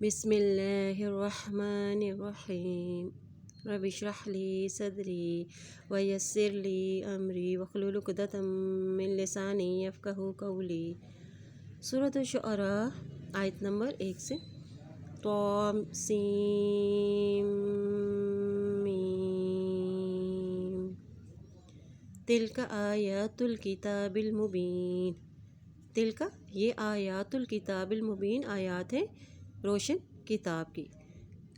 بسم اللہ الرحمن الرحیم رب اشرح لی صدری ویسر لی امری واحلل عقدۃ من لسانی یفقہوا قولی۔ سورۃ الشعراء آیت نمبر 1 سے طَ تلک آیات الکتاب المبین۔ تلک یہ آیات الکتاب المبین آیات ہیں روشن کتاب کی۔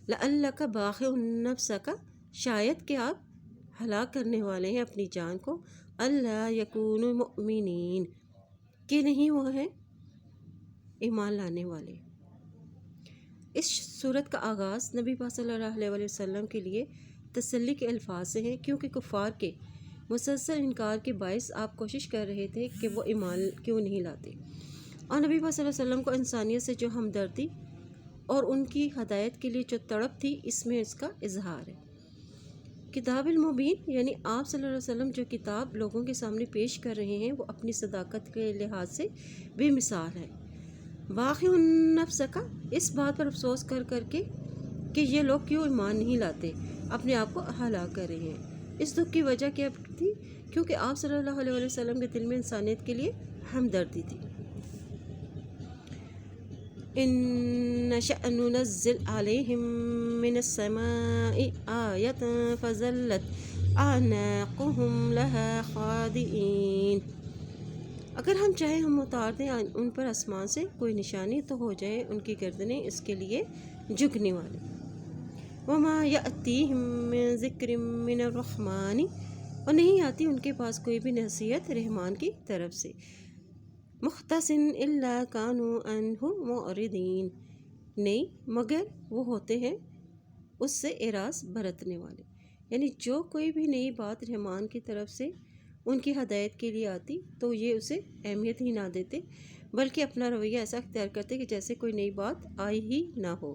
لعلک باخع نفسک شاید کہ آپ ہلاک کرنے والے ہیں اپنی جان کو، اللہ یکونوا مؤمنین کہ نہیں وہ ہیں ایمان لانے والے۔ اس سورت کا آغاز نبی پاک صلی اللہ علیہ وسلم کے لیے تسلی کے الفاظ سے ہیں، کیونکہ کفار کے مسلسل انکار کے باعث آپ کوشش کر رہے تھے کہ وہ ایمان کیوں نہیں لاتے، اور نبی پاک صلی اللہ علیہ وسلم کو انسانیت سے جو ہمدردی اور ان کی ہدایت کے لیے جو تڑپ تھی، اس میں اس کا اظہار ہے۔ کتاب المبین یعنی آپ صلی اللہ علیہ وسلم جو کتاب لوگوں کے سامنے پیش کر رہے ہیں وہ اپنی صداقت کے لحاظ سے بے مثال ہے۔ باخع النفس کا اس بات پر افسوس کر کر کے کہ یہ لوگ کیوں ایمان نہیں لاتے، اپنے آپ کو ہلاک کر رہے ہیں۔ اس دکھ کی وجہ کیا تھی؟ کیونکہ آپ صلی اللہ علیہ وسلم کے دل میں انسانیت کے لیے ہمدردی تھی۔ ان نشأ ننزل علیہم من السماء آیۃ فظلت اعناقہم لہا خاضعین۔ اگر ہم چاہیں ہم اتار دیں ان پر آسمان سے کوئی نشانی تو ہو جائے ان کی گردنیں اس کے لیے جھکنے والی۔ وما یأتیہم من ذکر من الرحمن اور نہیں آتی ان کے پاس کوئی بھی نصیحت رحمان کی طرف سے۔ محدث الا کانوا عنہ معرضین نہیں مگر وہ ہوتے ہیں اس سے اعراض برتنے والے، یعنی جو کوئی بھی نئی بات رحمان کی طرف سے ان کی ہدایت کے لیے آتی تو یہ اسے اہمیت ہی نہ دیتے، بلکہ اپنا رویہ ایسا اختیار کرتے کہ جیسے کوئی نئی بات آئی ہی نہ ہو۔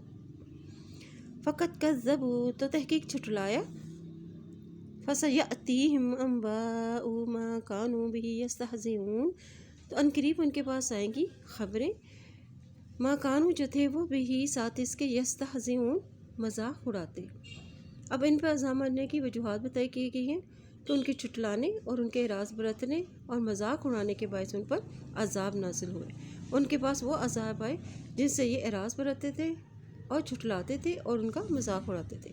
فقط کذبوا تو تحقیق جھٹلایا، فسیأتیہم انباء ما کانوا بہ یستہزئون تو عنقریب ان کے پاس آئیں گی خبریں ما کانوا جو تھے وہ بہ ساتھ اس کے یستہزئون مذاق اڑاتے۔ اب ان پر عذاب مرنے کی وجوہات بتائی کی گئی ہیں، تو ان کے جھٹلانے اور ان کے اعراض برتنے اور مذاق اڑانے کے باعث ان پر عذاب نازل ہوئے۔ ان کے پاس وہ عذاب آئے جن سے یہ اعراض برتتے تھے اور جھٹلاتے تھے اور ان کا مذاق اڑاتے تھے۔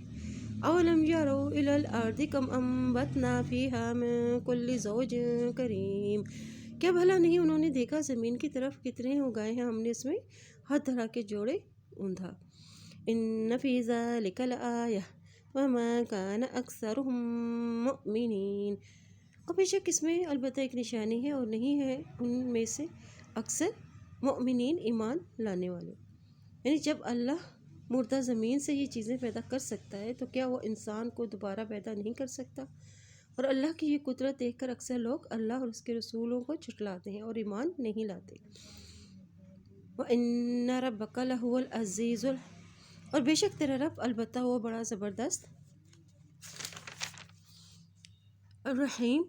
اولم یروا الی الارض کم انبتنا فیہا من کل زوج کریم کیا بھلا نہیں انہوں نے دیکھا زمین کی طرف کتنے اگائے ہیں ہم نے اس میں ہر طرح کے جوڑے اوندھا۔ ان فی ذلک لآیہ وما کان اکثرهم مؤمنین اور بے شک اس میں البتہ ایک نشانی ہے اور نہیں ہے ان میں سے اکثر مؤمنین ایمان لانے والے۔ یعنی جب اللہ مردہ زمین سے یہ چیزیں پیدا کر سکتا ہے تو کیا وہ انسان کو دوبارہ پیدا نہیں کر سکتا؟ اور اللہ کی یہ قدرت دیکھ کر اکثر لوگ اللہ اور اس کے رسولوں کو جھٹلاتے ہیں اور ایمان نہیں لاتے۔ وَإِنَّ رَبَّكَ لَهُوَ الْعَزِيزُ اور بے شک تیرا رب البتہ وہ بڑا زبردست الرحیم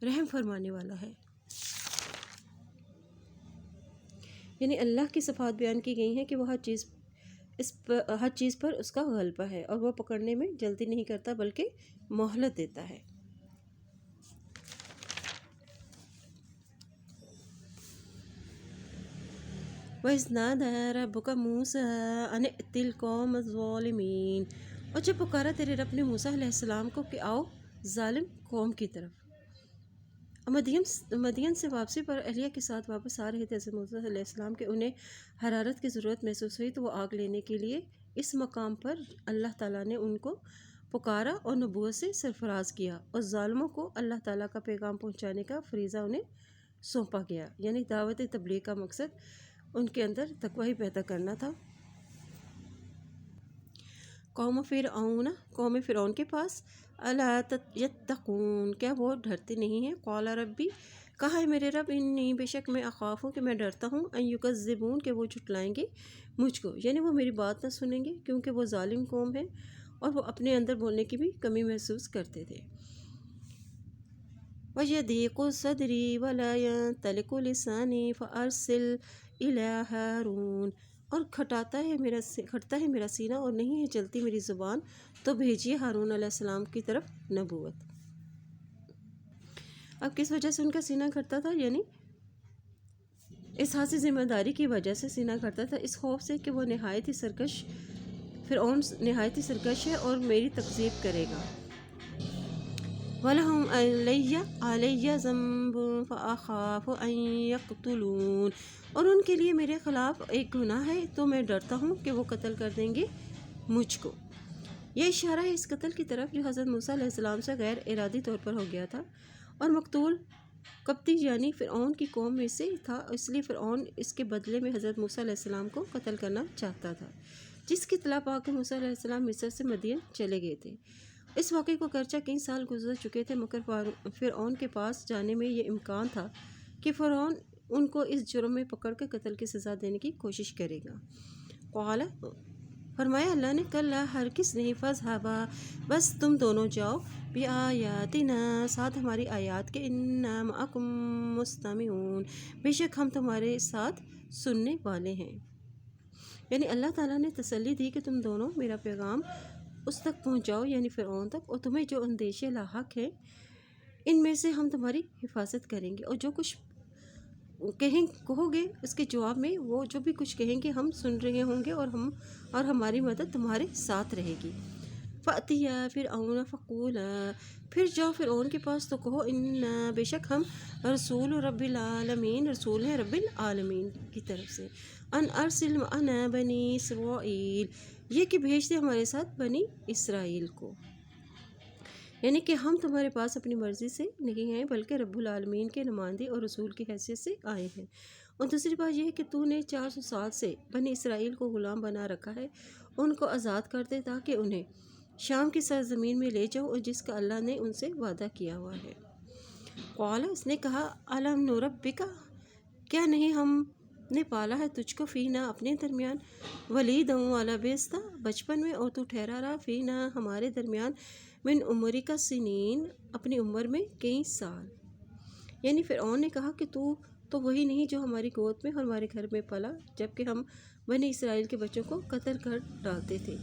رحم فرمانے والا ہے۔ یعنی اللہ کی صفات بیان کی گئی ہیں کہ وہ ہر چیز پر اس کا غلبہ ہے اور وہ پکڑنے میں جلدی نہیں کرتا بلکہ مہلت دیتا ہے۔ وَإِذْ نَادَىٰ رَبُّكَ مُوسَىٰ أَنِ ائْتِ الْقَوْمَ الظَّالِمِينَ اور جب پکارا تیرے رب نے موسیٰ علیہ السلام کو کہ آؤ ظالم قوم کی طرف۔ مدین سے واپسی پر اہلیہ کے ساتھ واپس آ رہے تھے حضرت موسیٰ علیہ السلام کہ انہیں حرارت کی ضرورت محسوس ہوئی تو وہ آگ لینے کے لیے اس مقام پر اللہ تعالیٰ نے ان کو پکارا اور نبوت سے سرفراز کیا اور ظالموں کو اللہ تعالیٰ کا پیغام پہنچانے کا فریضہ انہیں سونپا گیا، یعنی دعوت تبلیغ کا مقصد ان کے اندر تقوی پیدا کرنا تھا۔ قوم فرعون کے پاس الا یتقون کیا وہ ڈرتے نہیں ہیں؟ قال ربی کہا ہے میرے رب انی بے شک میں اخاف ہوں کہ میں ڈرتا ہوں ان یکذبون کہ وہ جھٹلائیں گے مجھ کو، یعنی وہ میری بات نہ سنیں گے کیونکہ وہ ظالم قوم ہے اور وہ اپنے اندر بولنے کی بھی کمی محسوس کرتے تھے۔ وَيَضِيقُ صَدْرِي وَلَا يَنطَلِقُ لِسَانِي فَأَرْسِلْ إِلَىٰ هَارُونَ اور کھٹتا ہے میرا سینہ اور نہیں ہے چلتی میری زبان، تو بھیجیے ہارون علیہ السلام کی طرف نبوت۔ اب کس وجہ سے ان کا سینہ کھٹتا تھا؟ یعنی احساس ذمہ داری کی وجہ سے سینہ کھٹتا تھا، اس خوف سے کہ وہ نہایت ہی سرکش فرعون نہایت ہی سرکش ہے اور میری تکذیب کرے گا۔ وَلَهُمْ عَلَيَّ ذَنْبٌ فَأَخَافُ أَنْ يَقْتُلُونِ، اور ان کے لیے میرے خلاف ایک گناہ ہے تو میں ڈرتا ہوں کہ وہ قتل کر دیں گے مجھ کو۔ یہ اشارہ ہے اس قتل کی طرف جو حضرت موسیٰ علیہ السلام سے غیر ارادی طور پر ہو گیا تھا، اور مقتول قبطی یعنی فرعون کی قوم میں سے تھا، اس لیے فرعون اس کے بدلے میں حضرت موسیٰ علیہ السلام کو قتل کرنا چاہتا تھا، جس کی اطلاع پا کے موسیٰ علیہ السلام مصر سے مدین چلے گئے تھے۔ اس واقعے کو گرچہ کئی سال گزر چکے تھے، مگر فرعون کے پاس جانے میں یہ امکان تھا کہ فرعون ان کو اس جرم میں پکڑ کر قتل کی سزا دینے کی کوشش کرے گا۔ قال، فرمایا اللہ نے، کلا ہرگز نہیں، فاذھبا، بس تم دونوں جاؤ، بآیاتنا، ساتھ ہماری آیات کے، انا معکم مستمعون، بے شک ہم تمہارے ساتھ سننے والے ہیں۔ یعنی اللہ تعالیٰ نے تسلی دی کہ تم دونوں میرا پیغام اس تک پہنچاؤ، یعنی فرعون تک، اور تمہیں جو اندیشے لاحق ہیں ان میں سے ہم تمہاری حفاظت کریں گے، اور جو کچھ کہو گے اس کے جواب میں وہ جو بھی کچھ کہیں گے ہم سن رہے ہوں گے، اور ہماری مدد تمہارے ساتھ رہے گی۔ فَأْتِيَا فِرْعَوْنَ فَقُولَا، پھر جاؤ فرعون کے پاس تو کہو، اِنَّا، بے شک ہم، رسول رب العالمین، رسول ہیں رب العالمین کی طرف سے، ان ارسل معنا بنی اسرائیل، یہ کہ بھیج دے ہمارے ساتھ بنی اسرائیل کو، یعنی کہ ہم تمہارے پاس اپنی مرضی سے نہیں ہیں بلکہ رب العالمین کے نمائندے اور رسول کی حیثیت سے آئے ہیں۔ اور دوسری بات یہ ہے کہ تو نے 400 سال سے بنی اسرائیل کو غلام بنا رکھا ہے، ان کو آزاد کر دے تاکہ انہیں شام کی سرزمین میں لے جاؤ، اور جس کا اللہ نے ان سے وعدہ کیا ہوا ہے۔ قال، اس نے کہا، الم نربک، کیا نہیں ہم نے پالا ہے تجھ کو، فینا، اپنے درمیان، ولیدا ولبثت، بچپن میں، اور تو ٹھہرا رہا، فینا، ہمارے درمیان، من عمرک سنین، اپنی عمر میں کئی سال۔ یعنی فرعون نے کہا کہ تو وہی نہیں جو ہماری گود میں اور ہمارے گھر میں پلا، جبکہ ہم بنی اسرائیل کے بچوں کو قتل کر ڈالتے تھے۔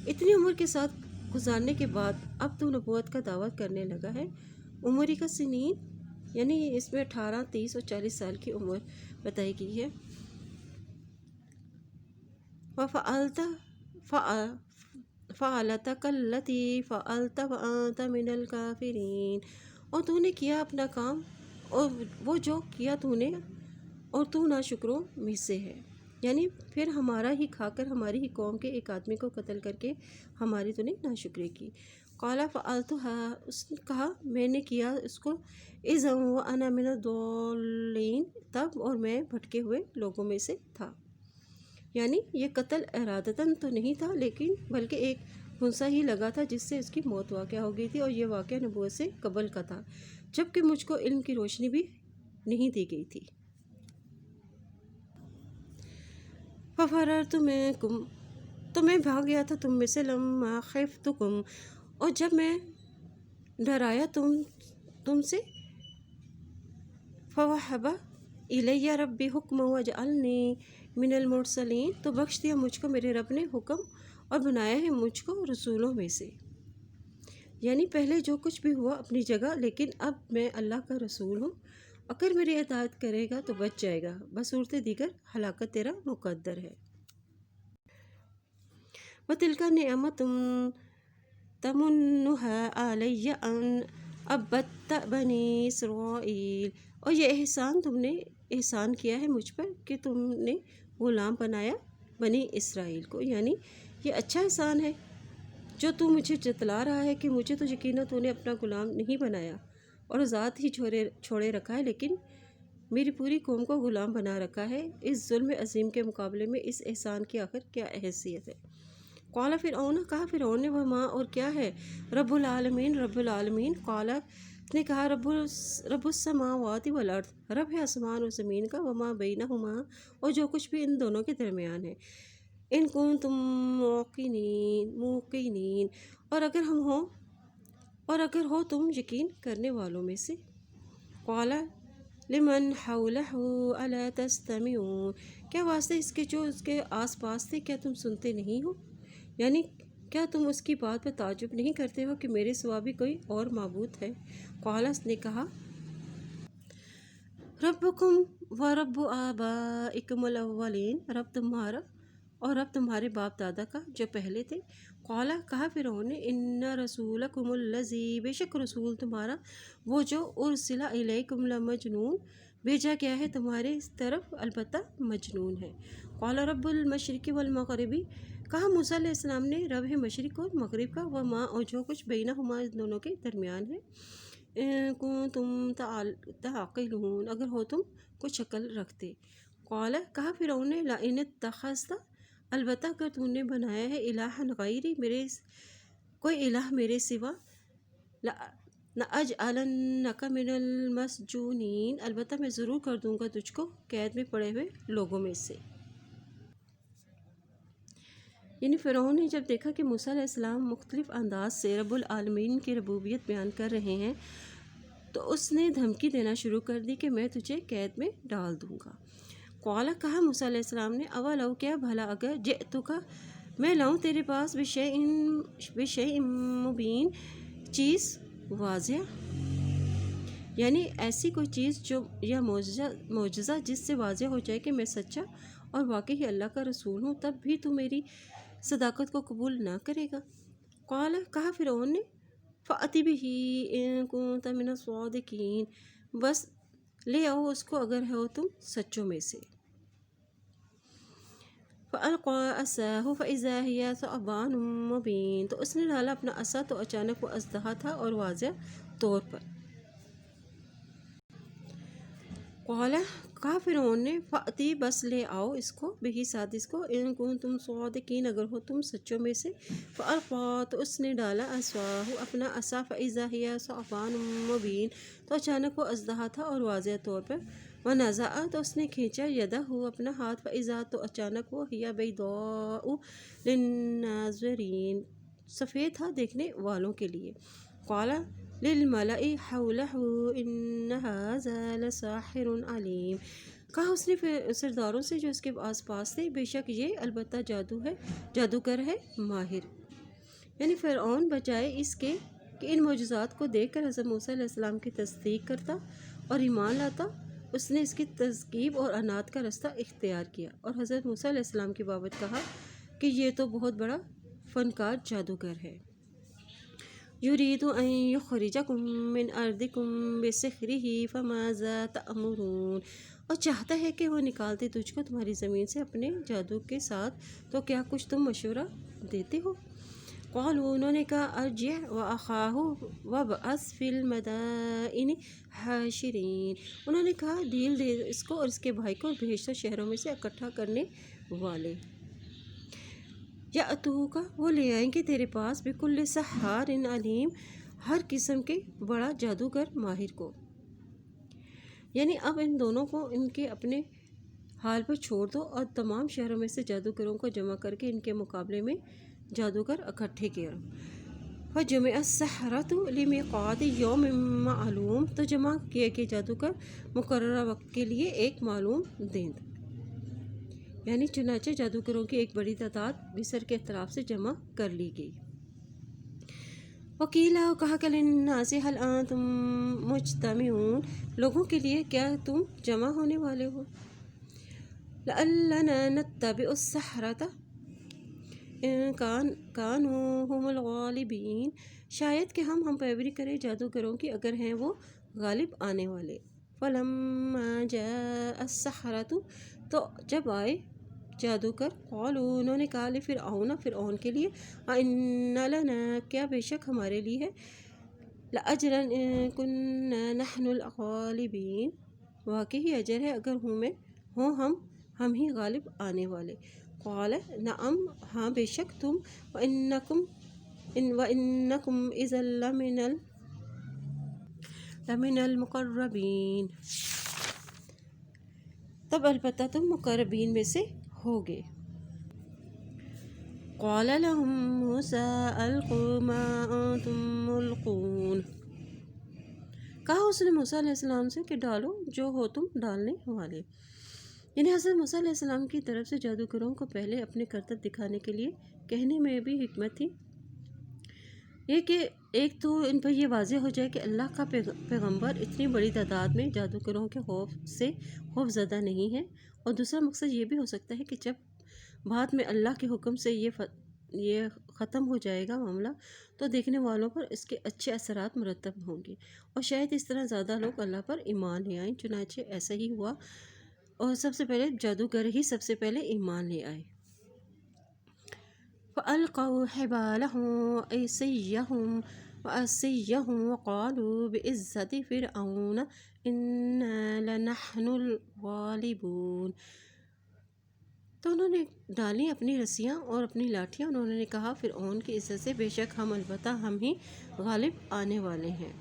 اتنی عمر کے ساتھ گزارنے کے بعد اب تو نبوت کا دعویٰ کرنے لگا ہے۔ عمری کا سنین یعنی اس میں 18، 30 اور 40 سال کی عمر بتائی گئی ہے۔ فَعَلْتَكَ الَّتِي فَعَلْتَ وَأَنْتَ مِنَ الْكَافِرِينَ، اور تو نے کیا اپنا کام، اور وہ جو کیا تو نے، اور تو ناشکروں میں سے ہے۔ یعنی پھر ہمارا ہی کھا کر ہماری ہی قوم کے ایک آدمی کو قتل کر کے ہماری تو نے ناشکری کی۔ قال فعلتها، اس نے کہا میں نے کیا اس کو، اذا وانا من الضالین، تب اور میں بھٹکے ہوئے لوگوں میں سے تھا۔ یعنی یہ قتل ارادتاً تو نہیں تھا، لیکن بلکہ ایک ہنسا ہی لگا تھا جس سے اس کی موت واقع ہو گئی تھی، اور یہ واقعہ نبوت سے قبل کا تھا، جبکہ مجھ کو علم کی روشنی بھی نہیں دی گئی تھی۔ فَفَرَرْتُ مِنْكُمْ، تو میں بھاگ گیا تھا تم میں سے، لَمَّا خِفْتُكُمْ، اور جب میں ڈرایا تم سے، فَوَهَبَ إِلَيَّ رَبِّي حُكْمًا وَجَعَلْنِي مِنَ الْمُرْسَلِينَ، تو بخش دیا مجھ کو میرے رب نے حکم، اور بنایا ہے مجھ کو رسولوں میں سے۔ یعنی پہلے جو کچھ بھی ہوا اپنی جگہ، لیکن اب میں اللہ کا رسول ہوں، اگر میری اطاعت کرے گا تو بچ جائے گا، بصورت دیگر ہلاکت تیرا مقدر ہے۔ وَتِلْكَ نِعْمَةٌ تَمُنُّهَا عَلَيَّ أَنْ عَبَّدْتَ بَنِي إِسْرَائِيلَ، اور یہ احسان تم نے احسان کیا ہے مجھ پر کہ تم نے غلام بنایا بنی اسرائیل کو۔ یعنی یہ اچھا احسان ہے جو تو مجھے جتلا رہا ہے کہ مجھے تو یقیناً تو نے اپنا غلام نہیں بنایا اور ذات ہی چھوڑے رکھا ہے، لیکن میری پوری قوم کو غلام بنا رکھا ہے۔ اس ظلم عظیم کے مقابلے میں اس احسان کی آخر کیا حیثیت ہے؟ قال فرعون، کہا فرعون نے، وما، اور کیا ہے، رب العالمین، رب العالمین، قال، اس نے کہا، رب السماوات والارض، رب ہے آسمان اور زمین کا، وما بینہما، اور جو کچھ بھی ان دونوں کے درمیان ہے، ان کنتم موقنین، اور اگر ہو تم یقین کرنے والوں میں سے۔ قال لمن حولہ الا تستمعون، کیا واسطے اس کے جو اس کے آس پاس تھے، کیا تم سنتے نہیں ہو؟ یعنی کیا تم اس کی بات پر تعجب نہیں کرتے ہو کہ میرے سوا بھی کوئی اور معبود ہے؟ قال، اس نے کہا، ربکم و رب آبائکم الاولین، رب تمہارا اور رب تمہارے باپ دادا کا جو پہلے تھے۔ قال، کہا فرعون نے، ان رسولکم الذی، بے شک رسول تمہارا وہ جو ارسل الیکم لمجنون، بھیجا گیا ہے تمہارے اس طرف البتہ مجنون ہے۔ قال رب المشرق والمغربی، کہا موسیٰ علیہ السلام نے، رب ہے مشرق اور مغرب کا، وما، اور جو کچھ بینہما، اس دونوں کے درمیان ہے، ان کنتم تعقلون، اگر ہو تم کچھ عقل رکھتے۔ قال، کہا فرعون نے، لئن اتخذت، البتہ اگر تم نے بنایا ہے، الہا غیری، کوئی الہ میرے سوا، لأجعلنک من المسجونین، البتہ میں ضرور کر دوں گا تجھ کو قید میں پڑے ہوئے لوگوں میں سے۔ یعنی فرعون نے جب دیکھا کہ موسیٰ علیہ السلام مختلف انداز سے رب العالمین کی ربوبیت بیان کر رہے ہیں، تو اس نے دھمکی دینا شروع کر دی کہ میں تجھے قید میں ڈال دوں گا۔ قال، کہا موسیٰ علیہ السلام نے، اولو، کیا بھلا اگر جئتک، میں لاؤں تیرے پاس بشیء مبین، چیز واضح، یعنی ایسی کوئی چیز جو، یا معجزہ جس سے واضح ہو جائے کہ میں سچا اور واقعی اللہ کا رسول ہوں، تب بھی تو میری صداقت کو قبول نہ کرے گا۔ قال، کہا فرعون نے، فأت بہ ان کنت من الصادقین، بس لے آؤ اس کو اگر ہو تم سچوں میں سے۔ فألقى عصاه فإذا هي ثعبان مبین، تو اس نے ڈالا اپنا عصا تو اچانک وہ اژدہا تھا اور واضح طور پر۔ قال، کہا فرعون نے، فأتی، بس لے آؤ اس کو، بہی، ساتھ اس کو، ان کنتم صادقین، اگر ہو تم سچوں میں سے۔ فألقى، تو اس نے ڈالا عصاه، اپنا عصا، فإذا هي ثعبان مبین، تو اچانک وہ اژدہا تھا اور واضح طور پر۔ ونزع، تو اس نے کھینچا، یدہ، اپنا ہاتھ، فإذا، تو اچانک وہ، هي بیضاء للناظرین، سفید تھا دیکھنے والوں کے لیے۔ قال للملأ حولہ ان ھذا لساحر علیم، کہا اس نے سرداروں سے جو اس کے آس پاس تھے، بے شک یہ البتہ جادوگر ہے ماہر۔ یعنی فرعون بجائے اس کے کہ ان معجزات کو دیکھ کر حضرت موسیٰ علیہ السلام کی تصدیق کرتا اور ایمان لاتا، اس نے اس کی تذکیب اور عناد کا رستہ اختیار کیا اور حضرت موسیٰ علیہ السلام کی بابت کہا کہ یہ تو بہت بڑا فنکار جادوگر ہے۔ یرید ان یخرجکم من ارضکم بسحرہ فماذا تأمرون، اور چاہتا ہے کہ وہ نکالتے تجھ کو تمہاری زمین سے اپنے جادو کے ساتھ، تو کیا کچھ تم مشورہ دیتے ہو؟ قالوا، انہوں نے کہا، ارجع واخاہ وابعث فی المدائن حاشرین، انہوں نے کہا ڈھیل دے اس کو اور اس کے بھائی کو، اور بھیجتا شہروں میں سے اکٹھا کرنے والے۔ یأتوک، وہ لے آئیں گے تیرے پاس، بکل سحار علیم، ہر قسم کے بڑا جادوگر ماہر کو۔ یعنی اب ان دونوں کو ان کے اپنے حال پر چھوڑ دو اور تمام شہروں میں سے جادوگروں کو جمع کر کے ان کے مقابلے میں جادوگر اکٹھے کرو۔ فجمع السحرة لمیقات یوم معلوم، تو جمع کیے گئے جادوگر مقررہ وقت کے لیے ایک معلوم دن۔ یعنی چنانچہ جادوگروں کی ایک بڑی تعداد مصر کے اطراف سے جمع کر لی گئی۔ وقیل، کہا کہ للناس هل انتم مجتمعون، لوگوں کے لیے کیا تم جمع ہونے والے ہو؟ لعلنا نتبع السحرة ان كانوا هم الغالبین، شاید کہ ہم پیروی کریں جادوگروں کی اگر ہیں وہ غالب آنے والے۔ فلما جاء السحرة، تو جب آئے جادوگر، قالوا، انہوں نے کہا، لفرعون، فرعون کے لیے، ان لنا، کیا بے شک ہمارے لیے ہے، لاجرا ان كنا نحن الغالبین، واقعی اجر ہے اگر ہم ہی غالب آنے والے۔ قال نعم، ہاں بے شک تم، وانکم اذا لمن المقربین، تب البتہ تم مقربین میں سے ہوگے۔ قال لهم موسیٰ القوا ما انتم ملقون، کہا اس نے موسیٰ علیہ السلام سے کہ ڈالو جو ہو تم ڈالنے والے۔ یعنی حضرت موسیٰ علیہ السلام کی طرف سے جادوگروں کو پہلے اپنے کرتب دکھانے کے لیے کہنے میں بھی حکمت تھی، یہ کہ ایک تو ان پر یہ واضح ہو جائے کہ اللہ کا پیغمبر اتنی بڑی تعداد میں جادوگروں کے خوف سے خوف زدہ نہیں ہے، اور دوسرا مقصد یہ بھی ہو سکتا ہے کہ جب بعد میں اللہ کے حکم سے یہ ختم ہو جائے گا معاملہ، تو دیکھنے والوں پر اس کے اچھے اثرات مرتب ہوں گے، اور شاید اس طرح زیادہ لوگ اللہ پر ایمان لے آئیں۔ چنانچہ ایسا ہی ہوا، اور سب سے پہلے جادوگر ہی سب سے پہلے ایمان لے آئے۔ فَأَلْقَوْا حِبَالَهُمْ وَعِصِيَّهُمْ وَقَالُوا بِعِزَّةِ فِرْعَوْنَ إِنَّا لَنَحْنُ الْغَالِبُونَ۔ تو انہوں نے ڈالی اپنی رسیاں اور اپنی لاٹھیاں، انہوں نے کہا فرعون کی عزت سے، بے شک البتہ ہم ہی غالب آنے والے ہیں۔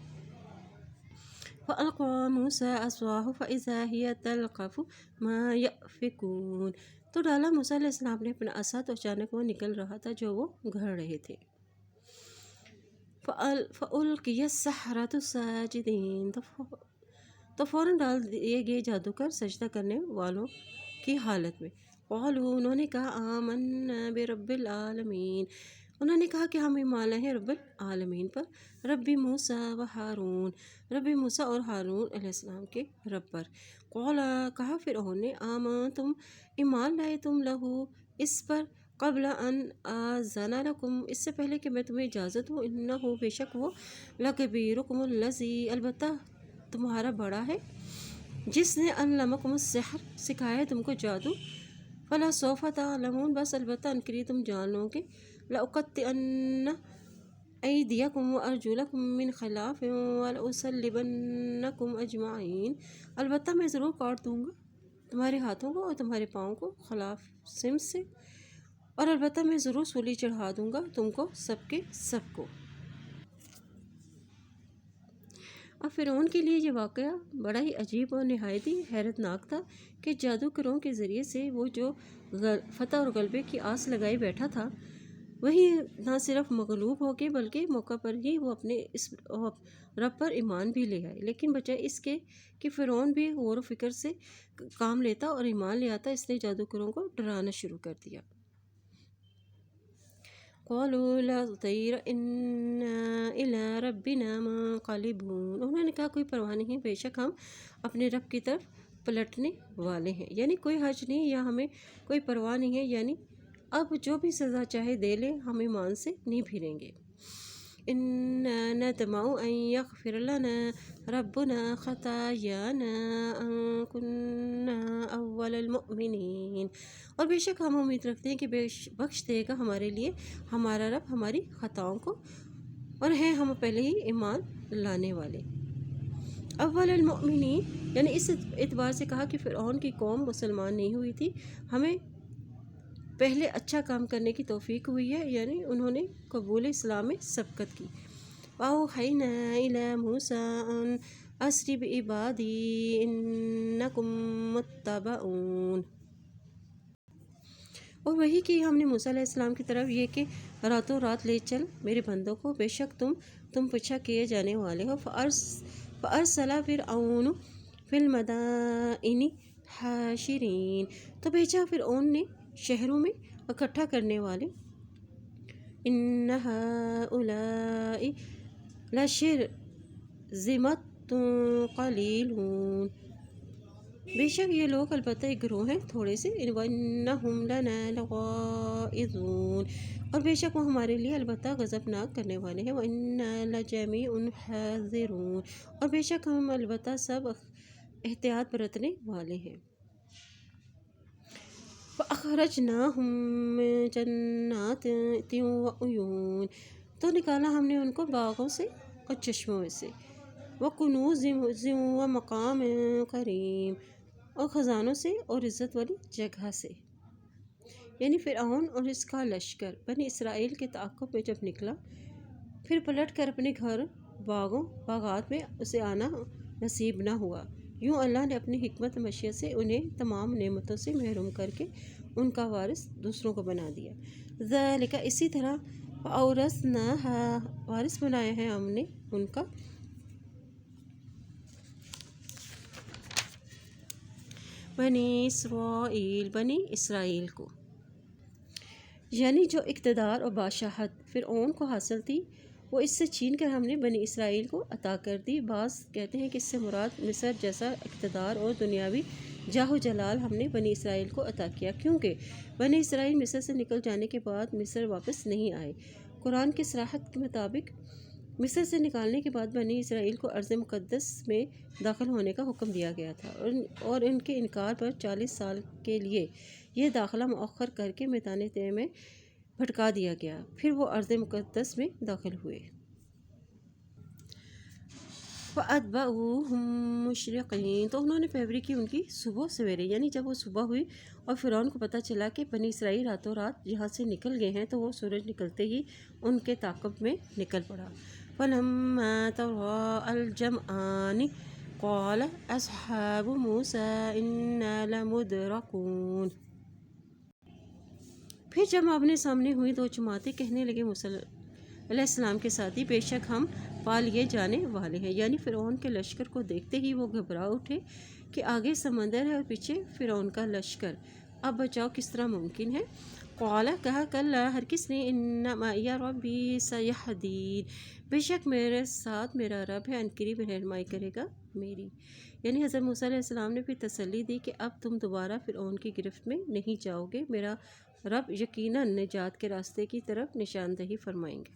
فَأَلْقَىٰ مُوسَىٰ عَصَاهُ فَإِذَا هِيَ تَلْقَفُ مَا يَأْفِكُونَ۔ تو ڈالا موسیٰ علیہ السلام نے اپنا عصا، تو اچانک وہ نکل رہا تھا جو وہ گھڑ رہے تھے۔ فَأُلْقِيَ السَّحَرَةُ سَاجِدِينَ۔ تو فوراً ڈال دیے گئے جادوگر سجدہ کرنے والوں کی حالت میں۔ قالوا، انہوں نے کہا آمنا برب العالمین، انہوں نے کہا کہ ہم ایمان لائے ہیں رب العالمین پر، رب موسیٰ و ہارون، رب موسیٰ اور ہارون علیہ السلام کے رب پر۔ قالا، کہا فرعون نے آمنتم، ایمان لائے تم لہو اس پر، قبل ان آذن لکم، اس سے پہلے کہ میں تمہیں اجازت دوں، انہو، بے شک وہ، لکبیرکم الذی، البتہ تمہارا بڑا ہے، جس نے علمکم السحر، سکھایا تم کو جادو، فلا سوف تعلمون، بس البتہ انقریب تم جان لو گے، لأقطعن ایدیکم وارجلکم من خلاف ولأصلبنکم اجمعین، البتہ میں ضرور کاٹ دوں گا تمہارے ہاتھوں کو اور تمہارے پاؤں کو خلاف سمت سے، اور البتہ میں ضرور سولی چڑھا دوں گا تم کو سب کے سب کو۔ اب فرعون کے لیے یہ واقعہ بڑا ہی عجیب اور نہایت ہی حیرت ناک تھا کہ جادوگروں کے ذریعے سے وہ جو فتح اور غلبے کی آس لگائی بیٹھا تھا، وہی نہ صرف مغلوب ہو کے بلکہ موقع پر ہی وہ اپنے اس رب پر ایمان بھی لے آئے، لیکن بجائے اس کے کہ فرعون بھی غور و فکر سے کام لیتا اور ایمان لے آتا، اس نے جادوگروں کو ڈرانا شروع کر دیا۔ قالوا لا تطیر انا الی ربنا منقلبون، انہوں نے کہا کوئی پرواہ نہیں، بے شک ہم اپنے رب کی طرف پلٹنے والے ہیں، یعنی کوئی حرج نہیں، یا ہمیں کوئی پرواہ نہیں ہے، یعنی اب جو بھی سزا چاہے دے لے، ہم ایمان سے نہیں پھریں گے۔ انا نطمع ان یغفر لنا ربنا خطایانا ان کنا اول المؤمنین، اور بے شک ہم امید رکھتے ہیں کہ بخش دے گا ہمارے لیے ہمارا رب ہماری خطاؤں کو، اور ہیں ہم پہلے ہی ایمان لانے والے۔ اول المؤمنین، یعنی اس اعتبار سے کہا کہ فرعون کی قوم مسلمان نہیں ہوئی تھی، ہمیں پہلے اچھا کام کرنے کی توفیق ہوئی ہے، یعنی انہوں نے قبول اسلام میں سبقت کی۔ وَأَوْحَيْنَا إِلَى مُوسَىٰ أَنْ أَسْرِ بِعِبَادِي إِنَّكُمْ مُتَّبَعُونَ، اور وہی کہ ہم نے موسیٰ علیہ السلام کی طرف یہ کہ راتوں رات لے چل میرے بندوں کو، بے شک تم پیچھا کیے جانے والے ہو۔ فَأَرْسَلَ فِرْعَوْنُ فِي الْمَدَائِنِ حَاشِرِينَ، تو بھیجا فرعون نے شہروں میں اکٹھا کرنے والے، اِنَّ هَؤُلَاءِ لَشِرْذِمَةٌ قَلِيلُونَ، بے شک یہ لوگ البتہ ایک گروہ ہیں تھوڑے سے، وَإِنَّهُمْ لَنَا لَغَائِظُونَ، اور بے شک وہ ہمارے لیے البتہ غضبناک کرنے والے ہیں، وَإِنَّا لَجَمِيعٌ حَاذِرُونَ، اور بے شک ہم البتہ سب احتیاط برتنے والے ہیں۔ فَأَخْرَجْنَاهُمْ مِن جَنَّاتٍ وَعُيُونٍ، تو نکالا ہم نے ان کو باغوں سے اور چشموں میں سے، وَكُنُوزٍ وَمَقَامٍ كَرِيمٍ، اور خزانوں سے اور عزت والی جگہ سے۔ یعنی فرعون اور اس کا لشکر بنی اسرائیل کے تعاقب میں جب نکلا، پھر پلٹ کر اپنے گھر باغات میں اسے آنا نصیب نہ ہوا، یوں اللہ نے اپنی حکمت مشیت سے انہیں تمام نعمتوں سے محروم کر کے ان کا وارث دوسروں کو بنا دیا۔ ذالک، اسی طرح، وَأَوْرَثْنَاهَا، وارث بنایا ہے ہم نے ان کا، بنی اسرائیل کو، یعنی جو اقتدار اور بادشاہت فرعون کو حاصل تھی وہ اس سے چھین کر ہم نے بنی اسرائیل کو عطا کر دی۔ بعض کہتے ہیں کہ اس سے مراد مصر جیسا اقتدار اور دنیاوی جاہ و جلال ہم نے بنی اسرائیل کو عطا کیا، کیونکہ بنی اسرائیل مصر سے نکل جانے کے بعد مصر واپس نہیں آئے۔ قرآن کی صراحت کے مطابق مصر سے نکالنے کے بعد بنی اسرائیل کو ارض مقدس میں داخل ہونے کا حکم دیا گیا تھا، اور ان کے انکار پر 40 سال کے لیے یہ داخلہ مؤخر کر کے میدان طے میں بھٹکا دیا گیا، پھر وہ ارض مقدس میں داخل ہوئے۔ فَأَتْبَعُوهُم مُشْرِقِينَ، تو انہوں نے پیروی کی ان کی صبح سویرے، یعنی جب وہ صبح ہوئی اور فرعون کو پتہ چلا کہ بنی اسرائیل راتوں رات یہاں سے نکل گئے ہیں، تو وہ سورج نکلتے ہی ان کے تعاقب میں نکل پڑا۔ فَلَمَّا تَرَاءَى الْجَمْعَانِ قَالَ أَصْحَابُ مُوسَىٰ إِنَّا لَمُدْرَكُونَ، پھر جب آمنے سامنے ہوئی دو جماعتیں، کہنے لگے موسیٰ علیہ السلام کے ساتھی، بے شک ہم پا لیے جانے والے ہیں، یعنی فرعون کے لشکر کو دیکھتے ہی وہ گھبرا اٹھے کہ آگے سمندر ہے اور پیچھے فرعون کا لشکر، اب بچاؤ کس طرح ممکن ہے؟ قال، کہا، کلا، ہرگز نہیں، ان معی ربی سیہدین، بے شک میرے ساتھ میرا رب ہے، عنقریب رہنمائی کرے گا میری، یعنی حضرت موسیٰ علیہ السلام نے بھی تسلی دی کہ اب تم دوبارہ فرعون کی گرفت میں نہیں جاؤ گے، میرا رب یقیناً نجات کے راستے کی طرف نشاندہی فرمائیں گے۔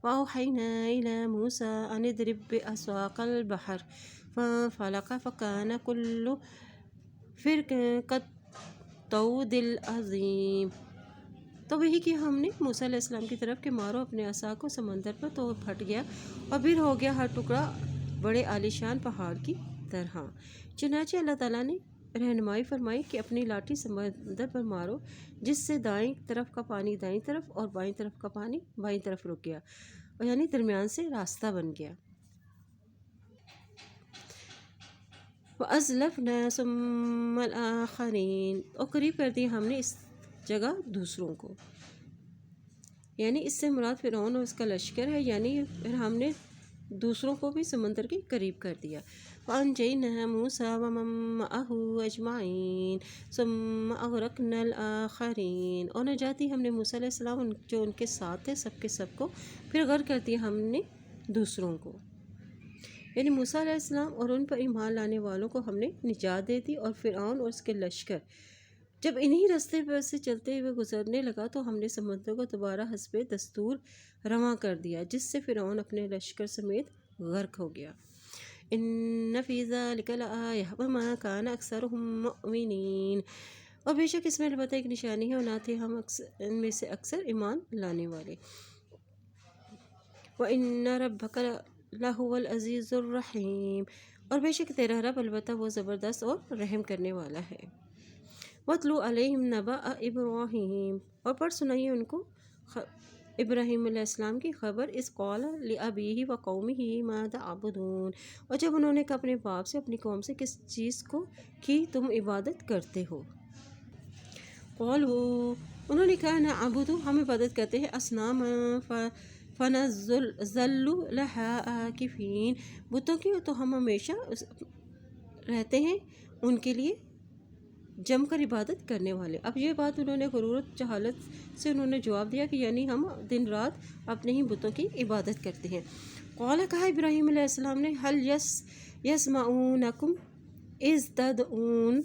وَأَوْحَيْنَا إِلَىٰ مُوسَىٰ أَنِ اضْرِب بِّعَصَاكَ الْبَحْرَ فَانفَلَقَ فَكَانَ كُلُّ فِرْقٍ كَالطَّوْدِ الْعَظِيمِ، تو وہی کہ ہم نے موسیٰ علیہ السلام کی طرف کہ مارو اپنے عصا کو سمندر پر، تو وہ پھٹ گیا اور پھر ہو گیا ہر ٹکڑا بڑے عالیشان پہاڑ کی طرح۔ چنانچہ اللہ تعالیٰ نے رہنمائی فرمائی کہ اپنی لاٹھی سمندر پر مارو، جس سے دائیں طرف کا پانی دائیں طرف اور بائیں طرف کا پانی بائیں طرف رک گیا، اور یعنی درمیان سے راستہ بن گیا۔ وَأَزْلَفْنَا ثُمَّ الْآخَرِينَ، اور قریب کر دیا ہم نے اس جگہ دوسروں کو، یعنی اس سے مراد فرعون اور اس کا لشکر ہے، یعنی پھر ہم نے دوسروں کو بھی سمندر کے قریب کر دیا۔ وَأَنجَيْنَا مُوسَىٰ وَمَن مَّعَهُ أَجْمَعِينَ ثُمَّ أَغْرَقْنَا الْآخَرِينَ، اور نجات دی ہم نے موسیٰ علیہ السلام جو ان کے ساتھ تھے سب کے سب کو، پھر غرق کر دیا ہم نے دوسروں کو، یعنی موسیٰ علیہ السلام اور ان پر ایمان لانے والوں کو ہم نے نجات دے دی، اور فرعون اور اس کے لشکر جب انہی راستے پر سے چلتے ہوئے گزرنے لگا تو ہم نے سمندر کو دوبارہ حسب دستور رواں کر دیا، جس سے فرعون اپنے لشکر سمیت غرق ہو گیا۔ ان فی ذلک لآیہ وما کان اکثرهم مؤمنین، اور بے شک اس میں البتہ ایک نشانی ہے اور نہ تھے ہم ان میں سے اکثر ایمان لانے والے۔ وَإِنَّ رَبَّكَ لَهُوَ الْعَزِيزُ الرَّحِيمُ، اور بے شک تیرا رب البتہ وہ زبردست اور رحم کرنے والا ہے۔ وَاتْلُ عَلَيْهِمْ نَبَأَ إِبْرَاهِيمَ، اور پڑھ سنائیے ان کو ابراہیم علیہ السلام کی خبر، اذ قال لأبیہ وقومہ ماذا تعبدون، اور جب انہوں نے کہا اپنے باپ سے اپنی قوم سے کس چیز کو کی تم عبادت کرتے ہو؟ قالوا، انہوں نے کہا، نعبد، ہم عبادت کرتے ہیں، اصناما فنظل لها عاکفین، بتوں کی، تو ہم ہمیشہ رہتے ہیں ان کے لیے جم کر عبادت کرنے والے۔ اب یہ بات انہوں نے غرور و جہالت سے انہوں نے جواب دیا کہ یعنی ہم دن رات اپنے ہی بتوں کی عبادت کرتے ہیں۔ قال، کہا ابراہیم علیہ السلام نے، هل یسمعونکم اذ تدعون،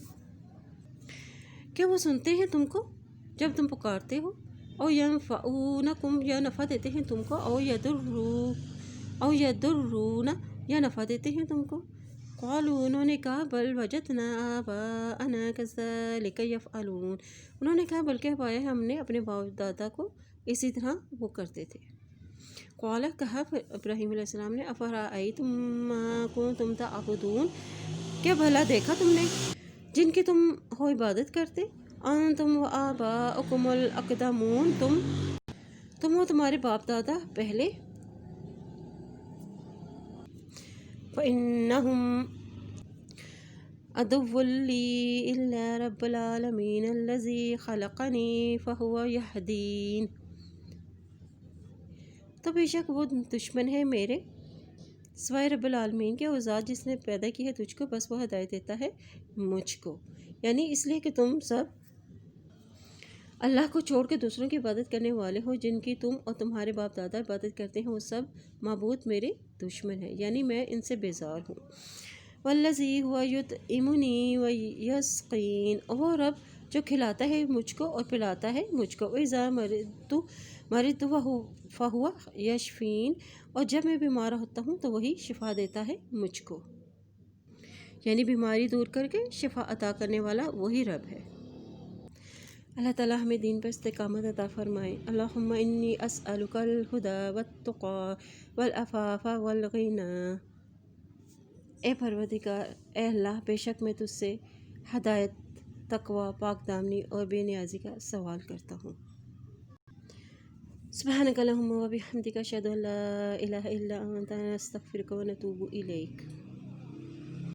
کیا وہ سنتے ہیں تم کو جب تم پکارتے ہو؟ او ینفعونکم، یا نفع دیتے ہیں تم کو؟ او یضرون، یا نفع دیتے ہیں تم کو؟ قالوا، انہوں نے کہا، بل وجدنا آباءنا کذلک یفعلون، انہوں نے کہا بلکہ پایا ہم نے اپنے باپ دادا کو اسی طرح وہ کرتے تھے۔ قال، کہا ابراہیم علیہ السلام نے، افرأیتم ما کنتم تعبدون، کیا بھلا دیکھا تم نے جن کی تم ہو عبادت کرتے؟ انتم وآباؤکم الاقدمون، تم ہو تمہارے باپ دادا پہلے۔ فإنهم عدو لي إلا رب العالمين الذي خلقني فهو يهدين، تو بے شک وہ دشمن ہے میرے سوائے رب العالمین کے، وہ ذات جس نے پیدا کی ہے تجھ کو، بس وہ ہدایت دیتا ہے مجھ کو. یعنی اس لیے کہ تم سب اللہ کو چھوڑ کے دوسروں کی عبادت کرنے والے ہو، جن کی تم اور تمہارے باپ دادا عبادت کرتے ہیں، وہ سب معبود میرے دشمن ہیں، یعنی میں ان سے بیزار ہوں. والذی هو یطعمنی ویسقین، اور وہ رب جو کھلاتا ہے مجھ کو اور پلاتا ہے مجھ کو. وَإِذَا مَرِضْتُ فَهُوَ یشفین، اور جب میں بیمار ہوتا ہوں تو وہی شفا دیتا ہے مجھ کو. یعنی بیماری دور کر کے شفا عطا کرنے والا وہی رب ہے. اللہ تعالیٰ ہمیں دین پر استقامت عطا فرمائے. اللہم انی اسألک الہدی والتقی والعفاف والغنی. اے پروردگار، اے اللہ، بے شک میں تجھ سے ہدایت، تقوی، پاک دامنی اور بے نیازی کا سوال کرتا ہوں. سبحانک اللہم و بحمدک، اشہد ان لا الہ الا انت، نستغفرک و نتوب الیک.